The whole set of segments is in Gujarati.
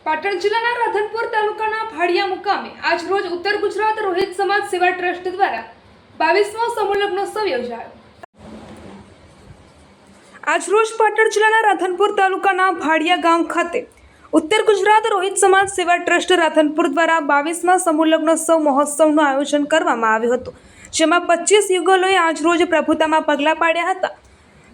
પાટણ જિલ્લાના રાધનપુર તાલુકાના ભાડિયા મુકામે આજ રોજ ઉત્તર ગુજરાત રોહિત સમાજ સેવા ટ્રસ્ટ દ્વારા 22મો સમૂહ લગ્નોત્સવ યોજાયો। આજ રોજ પાટણ જિલ્લાના રાધનપુર તાલુકાના ભાડિયા ગામ ખાતે ઉત્તર ગુજરાત રોહિત સમાજ સેવા ટ્રસ્ટ રાધનપુર દ્વારા 22મા સમૂહ લગ્નોત્સવ મહોત્સવનું આયોજન કરવામાં આવ્યું હતું, જેમાં 25 યુગલોએ આજ રોજ પ્રભુતામાં પગલાં પાડ્યા હતા,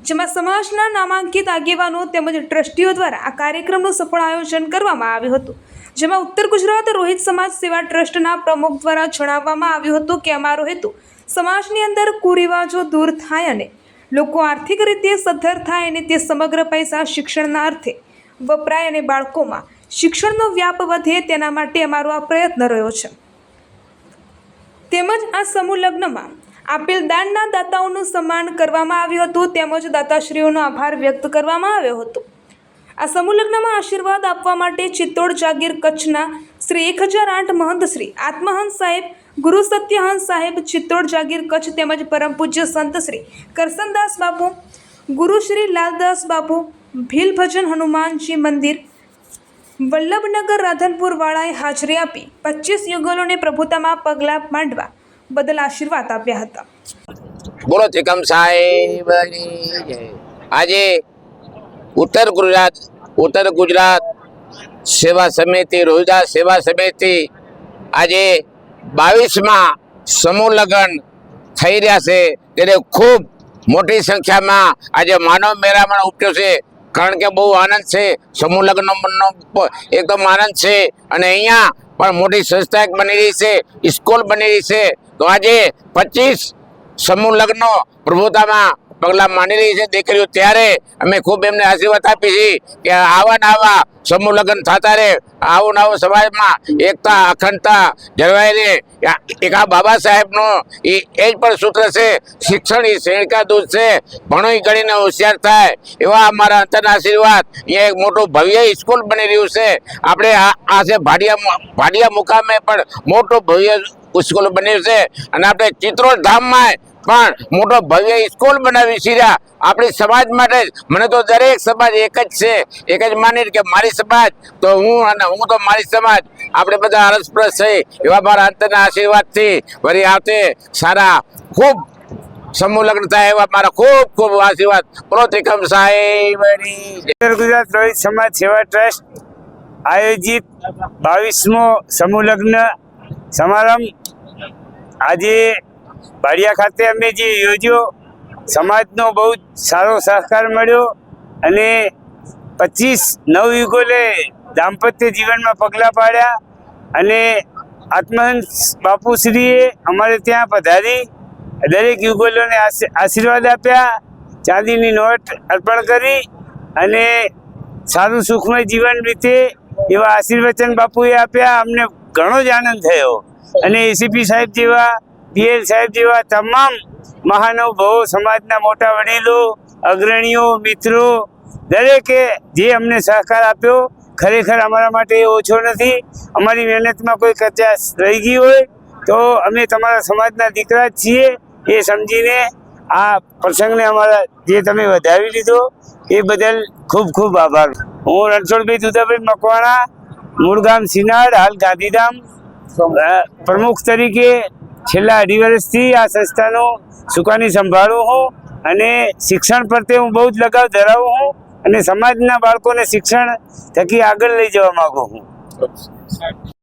જેમાં સમાજના નામાંકિત આગેવાનો તેમજ ટ્રસ્ટીઓ દ્વારા આ કાર્યક્રમનું સફળ આયોજન કરવામાં આવ્યું હતું, જેમાં ઉત્તર ગુજરાત રોહિત સમાજ સેવા ટ્રસ્ટના પ્રમુખ દ્વારા જણાવવામાં આવ્યું હતું કે અમારો હેતુ સમાજની અંદર કુરિવાજો દૂર થાય અને લોકો આર્થિક રીતે સદ્ધર થાય અને તે સમગ્ર પૈસા શિક્ષણના અર્થે વપરાય અને બાળકોમાં શિક્ષણનો વ્યાપ વધે તેના માટે અમારો આ પ્રયત્ન રહ્યો છે। તેમજ આ સમૂહ લગ્નમાં આપેલ દાનના દાતાઓનું સન્માન કરવામાં આવ્યું હતું, તેમજ દાતાશ્રીઓનો આભાર વ્યક્ત કરવામાં આવ્યો હતો। આ સમૂહ લગ્નમાં આશીર્વાદ આપવા માટે ચિત્તોડ જાગીર કચ્છના શ્રી 1008 મહંત શ્રી આત્મહંસ સાહેબ, ગુરુ સત્યહંસ સાહેબ ચિત્તોડ જાગીર કચ્છ તેમજ પરમ પૂજ્ય સંત શ્રી કરસનદાસ બાપુ, ગુરુ શ્રી લાલદાસ બાપુ, ભીલ ભજન હનુમાનજી મંદિર વલ્લભનગર રાધનપુર વાળાએ હાજરી આપી 25 યુગલોને પ્રભુતામાં પગલાં માંડવા બદલ આશીર્વાદ આપ્યા હતા। બોલો ત્રિકમ સાહેબની જય। આજે ઉત્તર ગુજરાત સેવા સમિતિ રોહિદાસ સેવા સમિતિ આજે 22મા સમૂહ લગ્ન થઈ રહ્યા છે, ત્યારે ખૂબ મોટી સંખ્યામાં આજે માનવ મેળામણ ઉપટ્યો છે, કારણ કે બહુ આનંદ છે। સમૂહ લગ્નનો એકદમ આનંદ છે અને અહીંયા પણ મોટી સંસ્થા એક બની રહી છે, સ્કૂલ બની રહી છે। તો આજે 25 સમૂહ લગ્નો પ્રભુતામાં પગલાં માંડી રહી છે દીકરીઓ, ત્યારે અમે ખૂબ એમને આશીર્વાદ આપી છે કે આવા ને આવા સમૂહ લગ્ન થતા રહે, આવું ને આવું સમાજમાં એકતા અખંડતા જળવાઈ રહે। એક આ બાબા સાહેબનો એ જ પણ સૂત્ર છે, શિક્ષણ એ શેણકા દૂધ છે, ભણો ગણીને હોશિયાર થાય, એવા અમારા અંતરના આશીર્વાદ। અહીંયા એક મોટું ભવ્ય સ્કૂલ બની રહ્યું છે, આપણે આ છે ભાડિયા મુકામે પણ મોટું ભવ્ય સ્કૂલ બન્યું છે અને આપણે ચિત્રોડ ધામમાં પણ મોટો ભવ્ય સ્કૂલ બનાવી છે આપણી સમાજ માટે જ। મને તો દરેક સમાજ એક જ છે, એક જ માની કે મારી સમાજ તો હું અને હું તો મારી સમાજ, આપણે બધા અરસપરસ છે, એવા મારા અંતરના આશીર્વાદથી વળી આવતે સારા ખૂબ સમૂહ લગ્ન થાય એવા મારા ખૂબ ખૂબ આશીર્વાદ। બોલો ત્રિકમ સાહેબની જય। ઉત્તર ગુજરાત રોહિત સમાજ સેવા ટ્રસ્ટ આયોજિત 22મો સમૂહ લગ્ન સમારંભ આજે ભાડિયા ખાતે અમે જે યોજ્યો, સમાજનો બહુ સારો સહકાર મળ્યો અને 25 નવયુગોલે દાંપત્ય જીવનમાં પગલાં પાડ્યા અને આત્મહંસ બાપુશ્રીએ અમારે ત્યાં પધારી દરેક યુગલોને આશીર્વાદ આપ્યા, ચાંદીની નોટ અર્પણ કરી અને સારું સુખમય જીવન રીતે એવા આશીર્વચન બાપુએ આપ્યા। અમને ઘણો જ આનંદ થયો અને એસીપી સાહેબ જેવા, પીએલ સાહેબ જેવા તમામ મહાનુભાવો, સમાજના મોટા વડીલો, અગ્રણીઓ, મિત્રો દરેકે જે અમને સહકાર આપ્યો, ખરેખર અમારા માટે ઓછો નથી। અમારી મહેનતમાં કોઈ કચાશ રહી ગઈ હોય તો અમે તમારા સમાજના દીકરા જ છીએ એ સમજીને આ પ્રસંગને અમારા જે તમે વધાવી લીધો એ બદલ ખૂબ ખૂબ આભાર। હું રણછોડભાઈ દુધાભાઈ મકવાણા, મૂળ ગામ સિનાડ, હાલ ગાંધીધામ પ્રમુખ તરીકે છેલ્લા 2.5 વર્ષથી આ સંસ્થાનો સુકાની સંભાળું હું અને શિક્ષણ પ્રત્યે હું બહુ જ લગાવ ધરાવું હું અને સમાજના બાળકોને શિક્ષણ થકી આગળ લઈ જવા માંગુ હું।